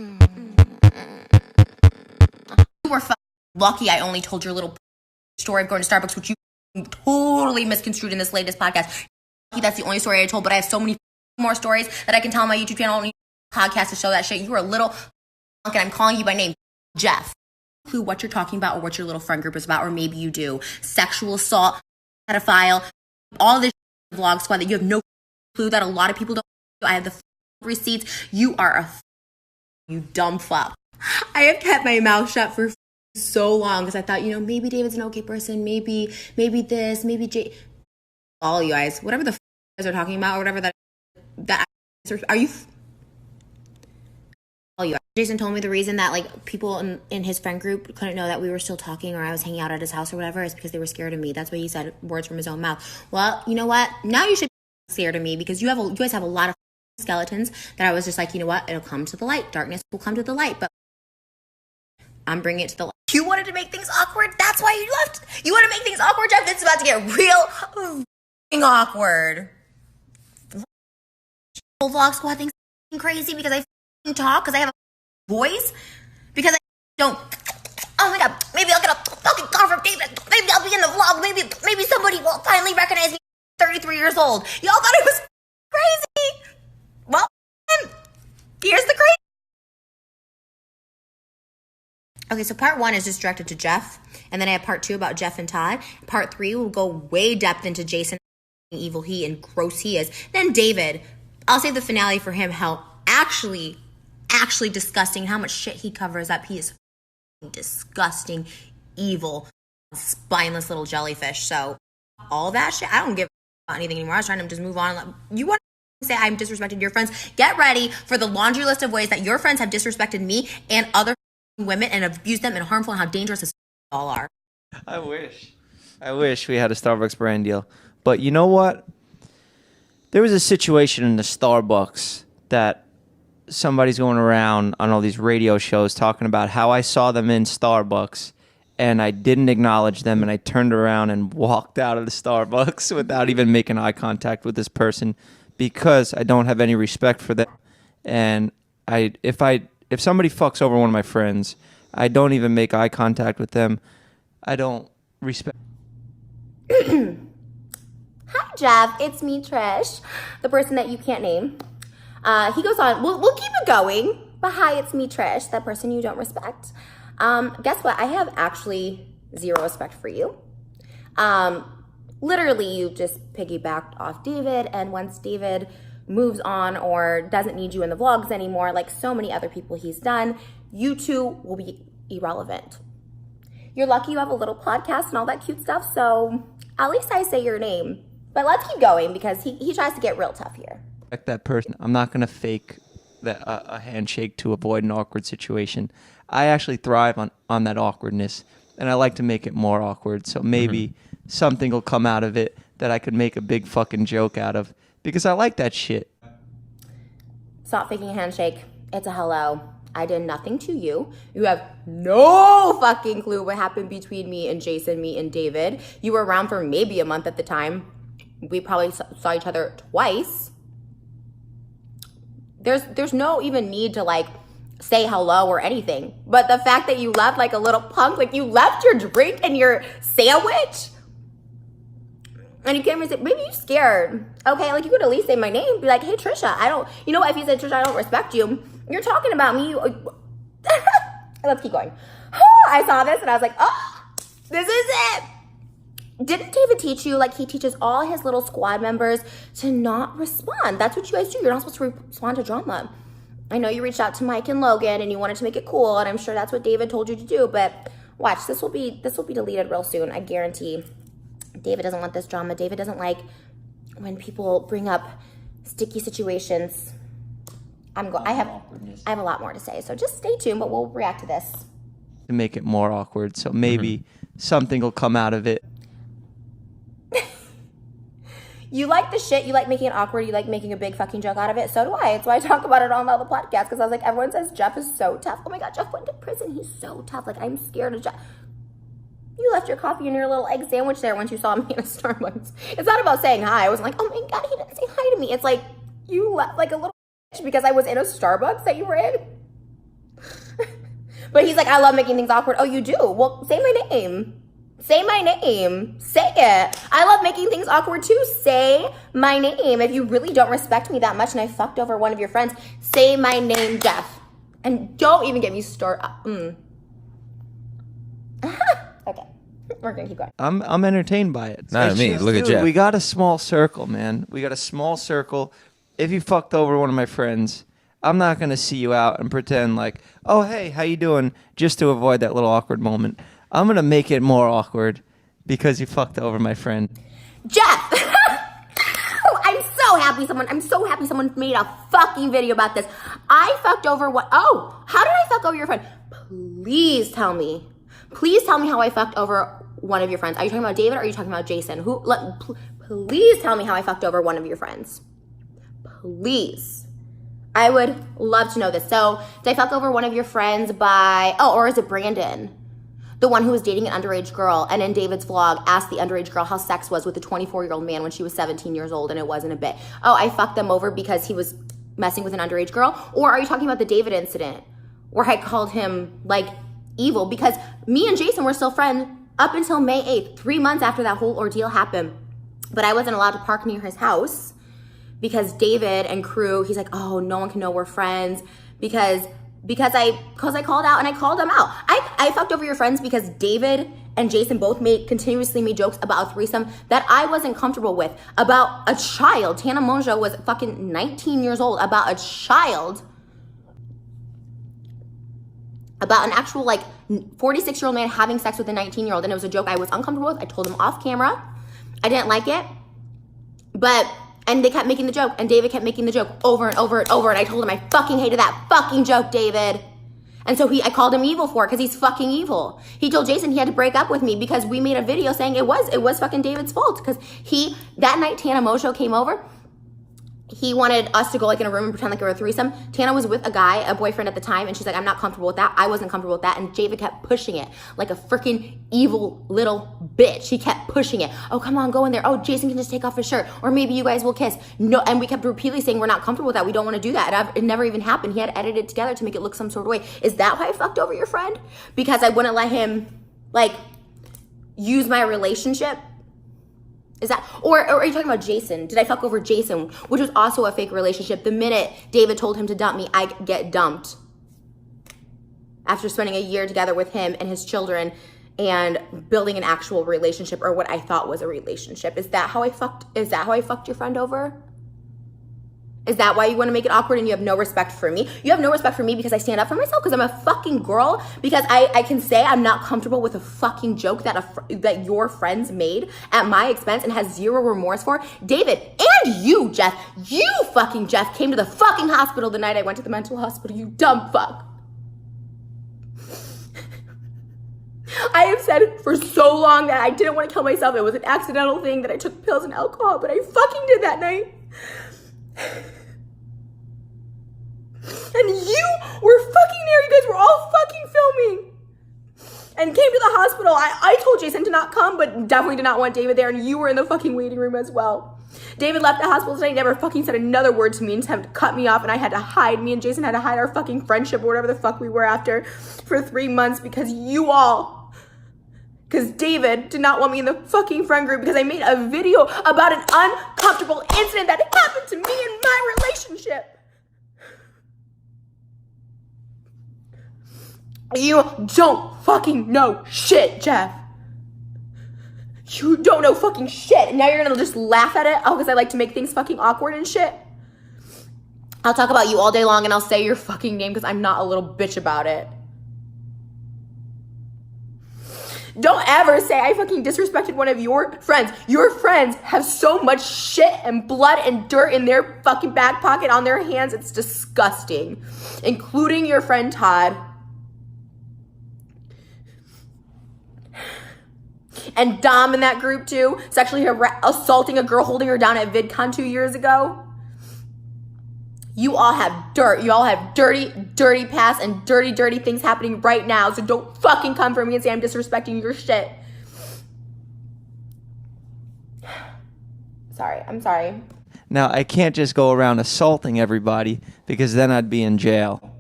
You were lucky I only told your little story of going to Starbucks, which you totally misconstrued in this latest podcast. That's the only story I told, but I have so many more stories that I can tell on my YouTube channel and podcast to show that shit. You were a little and I'm calling you by name, Jeff. Clue what you're talking about or what your little friend group is about, or maybe you do. Sexual assault, pedophile, all this vlog squad that you have no clue that a lot of people don't. I have the receipts. You are you dumb fuck. I have kept my mouth shut for so long because I thought, maybe David's an okay person. Maybe this, maybe Jay. All you guys, whatever the you guys are talking about or whatever that are you? All you guys. Jason told me the reason that people in his friend group couldn't know that we were still talking or I was hanging out at his house or whatever is because they were scared of me. That's why he said words from his own mouth. Well, you know what? Now you should be scared of me because you guys have a lot of skeletons that I was just like, you know what? It'll come to the light. Darkness will come to the light. But I'm bringing it to the light. You wanted to make things awkward? That's why you left. You want to make things awkward, Jeff? This is about to get real awkward. Whole vlog squad thinks I'm crazy because I talk, because I have a voice, because I don't. Oh my god, maybe I'll get a fucking call from David. Maybe I'll be in the vlog. Maybe somebody will finally recognize me. 33 years old. Y'all thought it was crazy. Well, here's the crazy. Okay, so part 1 is just directed to Jeff, and then I have part 2 about Jeff and Todd. Part 3 will go way depth into Jason, how evil he and gross he is. Then David, I'll save the finale for him, how actually disgusting, how much shit he covers up. He is disgusting, evil, spineless little jellyfish. So all that shit, I don't give about anything anymore. I was trying to just move on. You want to say I'm disrespected your friends? Get ready for the laundry list of ways that your friends have disrespected me and other women and abused them and harmful and how dangerous this all are. I wish we had a Starbucks brand deal. But you know what? There was a situation in the Starbucks that somebody's going around on all these radio shows talking about how I saw them in Starbucks and I didn't acknowledge them and I turned around and walked out of the Starbucks without even making eye contact with this person because I don't have any respect for them. And if somebody fucks over one of my friends, I don't even make eye contact with them. I don't respect. Hi, Jeff. It's me, Trish, the person that you can't name. He goes on. We'll keep it going. But hi, it's me, Trish, that person you don't respect. Guess what? I have actually zero respect for you. Literally, you just piggybacked off David, and once David moves on or doesn't need you in the vlogs anymore, like so many other people he's done, you two will be irrelevant. You're lucky you have a little podcast and all that cute stuff, so at least I say your name. But let's keep going because he tries to get real tough here. Like that person, I'm not going to fake a handshake to avoid an awkward situation. I actually thrive on that awkwardness, and I like to make it more awkward, so maybe something will come out of it that I could make a big fucking joke out of. Because I like that shit. Stop faking a handshake. It's a hello. I did nothing to you. You have no fucking clue what happened between me and Jason, me and David. You were around for maybe a month at the time. We probably saw each other twice. There's no even need to say hello or anything. But the fact that you left like a little punk, you left your drink and your sandwich. And you can't even say, maybe you're scared. Okay, you could at least say my name. Be like, hey, Trisha, if you said, Trisha, I don't respect you, you're talking about me. Let's keep going. I saw this and I was like, oh, this is it. Didn't David teach you, he teaches all his little squad members to not respond? That's what you guys do. You're not supposed to respond to drama. I know you reached out to Mike and Logan and you wanted to make it cool, and I'm sure that's what David told you to do, but watch, this will be deleted real soon, I guarantee. David doesn't want this drama. David doesn't like when people bring up sticky situations. I have a lot more to say, so just stay tuned, but we'll react to this. To make it more awkward, so maybe something will come out of it. You like the shit, you like making it awkward, you like making a big fucking joke out of it. So do I. It's why I talk about it on all the podcasts, because I was like, everyone says Jeff is so tough. Oh my God, Jeff went to prison. He's so tough. I'm scared of Jeff. You left your coffee and your little egg sandwich there once you saw me in a Starbucks. It's not about saying hi. I wasn't like, oh my God, he didn't say hi to me. It's like, you left like a little bitch because I was in a Starbucks that you were in. But he's like, I love making things awkward. Oh, you do? Well, say my name. Say my name. Say it. I love making things awkward too. Say my name. If you really don't respect me that much and I fucked over one of your friends, say my name, Jeff. And don't even get me started. Okay. We're going to keep going. I'm entertained by it. Not me. Look at Jeff. We got a small circle, man. We got a small circle. If you fucked over one of my friends, I'm not going to see you out and pretend like, oh, hey, how you doing? Just to avoid that little awkward moment. I'm going to make it more awkward because you fucked over my friend. Jeff! I'm so happy someone made a fucking video about this. I fucked over what? Oh, how did I fuck over your friend? Please tell me. Please tell me how I fucked over one of your friends. Are you talking about David or are you talking about Jason? Please tell me how I fucked over one of your friends. Please. I would love to know this. So, did I fuck over one of your friends by, or is it Brandon? The one who was dating an underage girl, and in David's vlog asked the underage girl how sex was with a 24-year-old man when she was 17 years old and it wasn't a bit. Oh, I fucked them over because he was messing with an underage girl? Or are you talking about the David incident where I called him, like, evil? Because me and Jason were still friends up until May 8th, 3 months after that whole ordeal happened. But I wasn't allowed to park near his house because David and crew, he's like, oh, no one can know we're friends because I called out and I called them out. I fucked over your friends because David and Jason both continuously made jokes about a threesome that I wasn't comfortable with. About a child. Tana Mongeau was fucking 19 years old. About a child. About an actual, like, 46-year-old man having sex with a 19-year-old. And it was a joke I was uncomfortable with. I told him off camera. I didn't like it. And they kept making the joke, and David kept making the joke over and over and over, and I told him I fucking hated that fucking joke, David. And so I called him evil for it, because he's fucking evil. He told Jason he had to break up with me because we made a video saying it was fucking David's fault, because that night Tana Mongeau came over, he wanted us to go like in a room and pretend like we were a threesome. Tana was with a boyfriend at the time, and she's like, I'm not comfortable with that. I wasn't comfortable with that. And David kept pushing it like a freaking evil little bitch. He kept pushing it. Oh, come on, go in there. Oh, Jason can just take off his shirt. Or maybe you guys will kiss. No, and we kept repeatedly saying we're not comfortable with that. We don't want to do that. And it never even happened. He had edited it together to make it look some sort of way. Is that why I fucked over your friend? Because I wouldn't let him, like, use my relationship? Is that, or are you talking about Jason? Did I fuck over Jason, which was also a fake relationship? The minute David told him to dump me, I get dumped. After spending a year together with him and his children and building an actual relationship, or what I thought was a relationship. Is that how I fucked your friend over? Is that why you want to make it awkward and you have no respect for me? You have no respect for me because I stand up for myself, because I'm a fucking girl, because I can say I'm not comfortable with a fucking joke that your friends made at my expense and has zero remorse for. David, and you, Jeff, came to the fucking hospital the night I went to the mental hospital, you dumb fuck. I have said for so long that I didn't want to kill myself. It was an accidental thing, that I took pills and alcohol, but I fucking did that night. And you were fucking there. You guys were all fucking filming and came to the hospital. I told Jason to not come, but definitely did not want David there, and you were in the fucking waiting room as well. David left the hospital tonight, never fucking said another word to me, and had to cut me off, and I had to hide. Me and Jason had to hide our fucking friendship or whatever the fuck we were after for 3 months because David did not want me in the fucking friend group because I made a video about an uncomfortable incident that happened to me in my relationship. You don't fucking know shit, Jeff. You don't know fucking shit. And now you're gonna just laugh at it? Oh, because I like to make things fucking awkward and shit? I'll talk about you all day long and I'll say your fucking name because I'm not a little bitch about it. Don't ever say I fucking disrespected one of your friends. Your friends have so much shit and blood and dirt in their fucking back pocket on their hands. It's disgusting. Including your friend Todd. And Dom in that group too. Sexually assaulting a girl, holding her down at VidCon 2 years ago. You all have dirt. You all have dirty past and dirty things happening right now. So don't fucking come for me and say I'm disrespecting your shit. I'm sorry. Now, I can't just go around assaulting everybody because then I'd be in jail.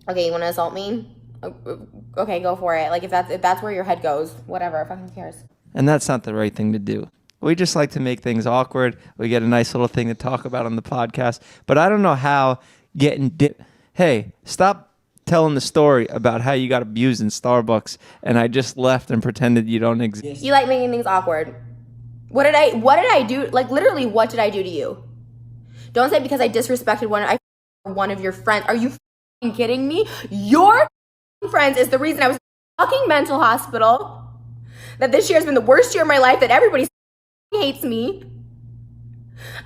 Okay, you want to assault me? Okay, go for it. Like, if that's where your head goes, whatever. Fucking cares. And that's not the right thing to do. We just like to make things awkward. We get a nice little thing to talk about on the podcast. But I don't know how Hey, stop telling the story about how you got abused in Starbucks and I just left and pretended you don't exist. You like making things awkward. What did I do? Like, literally, what did I do to you? Don't say because I disrespected one of your friends. Are you fucking kidding me? Your friends is the reason I was in a fucking mental hospital. That this year has been the worst year of my life. That everybody hates me.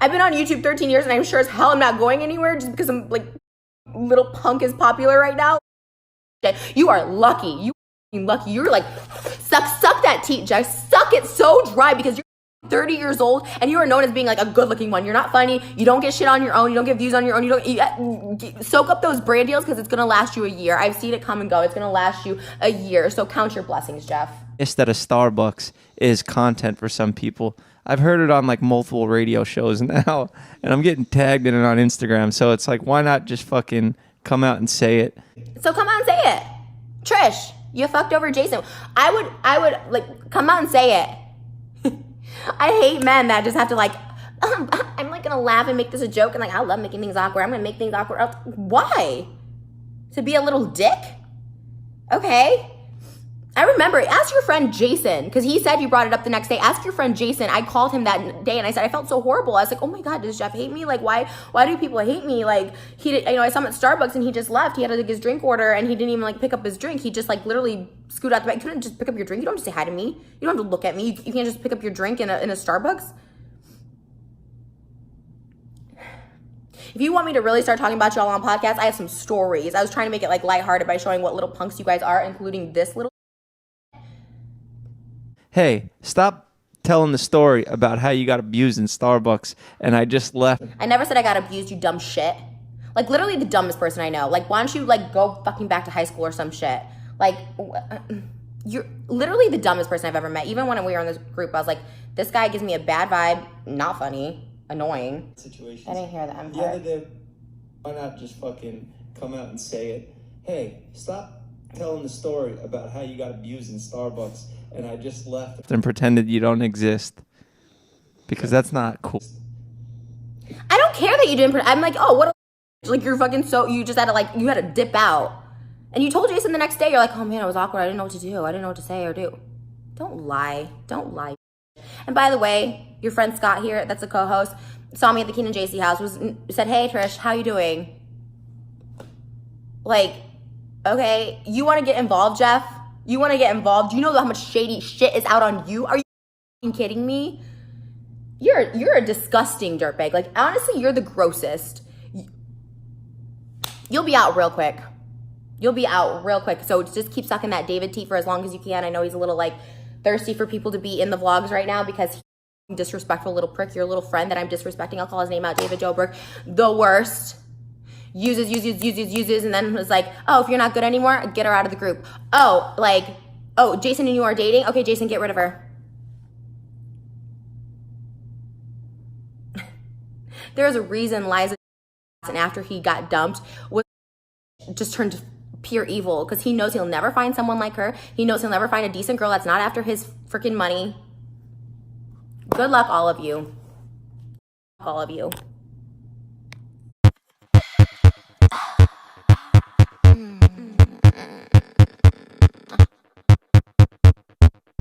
I've been on YouTube 13 years and I'm sure as hell I'm not going anywhere just because I'm like, little punk is popular right now. You are lucky. You are lucky. You're like, suck that teat, Jeff. Suck it so dry because you're 30 years old and you are known as being like a good looking one. You're not funny. You don't get shit on your own. You don't get views on your own. Soak up those brand deals because it's going to last you a year. I've seen it come and go. It's going to last you a year. So count your blessings, Jeff. That a Starbucks is content for some people. I've heard it on like multiple radio shows now and I'm getting tagged in it on Instagram. So it's like, why not just fucking come out and say it? So come out and say it. Trish, you fucked over Jason. I would like, come out and say it. I hate men that just have to like, I'm like gonna laugh and make this a joke and like, I love making things awkward. I'm gonna make things awkward. Why? To be a little dick? Okay. I remember, ask your friend Jason, because he said you brought it up the next day. Ask your friend Jason. I called him that day and I said, I felt so horrible. I was like, oh my God, does Jeff hate me? Like, why do people hate me? Like, I saw him at Starbucks and he just left. He had like his drink order and he didn't even like pick up his drink. He just like literally scooted out the back. You couldn't just pick up your drink. You don't have to say hi to me. You don't have to look at me. You can't just pick up your drink in a Starbucks. If you want me to really start talking about y'all on podcasts, I have some stories. I was trying to make it like lighthearted by showing what little punks you guys are, including this little. Hey, stop telling the story about how you got abused in Starbucks and I just left. I never said I got abused, you dumb shit. Like, literally the dumbest person I know. Like, why don't you, like, go fucking back to high school or some shit? Like, you're literally the dumbest person I've ever met. Even when we were in this group, I was like, this guy gives me a bad vibe, not funny, annoying. Situations. I didn't hear the M The other day, why not just fucking come out and say it? Hey, stop telling the story about how you got abused in Starbucks and I just left and pretended you don't exist. Because that's not cool. I don't care that you didn't. I'm like, oh, what a like you're fucking you just had to like, you had to dip out. And you told Jason the next day, you're like, oh man, it was awkward. I didn't know what to do. I didn't know what to say or do. Don't lie. Don't lie. And by the way, your friend Scott here, that's a co-host, saw me at the Keenan JC house, said, hey Trish, how you doing? Like, okay, you want to get involved, Jeff? You want to get involved? Do you know how much shady shit is out on you? Are you kidding me? You're a disgusting dirtbag. Like, honestly, you're the grossest. You'll be out real quick. You'll be out real quick. So just keep sucking that David tea for as long as you can. I know he's a little, like, thirsty for people to be in the vlogs right now because he's a disrespectful little prick. Your little friend that I'm disrespecting. I'll call his name out, David Joberg. The worst. Uses, and then was like, oh, if you're not good anymore, get her out of the group. Oh, like, oh, Jason and you are dating? Okay, Jason, get rid of her. There's a reason Liza, and after he got dumped, was just turned pure evil because he knows he'll never find someone like her. He knows he'll never find a decent girl that's not after his freaking money. Good luck, all of you. All of you.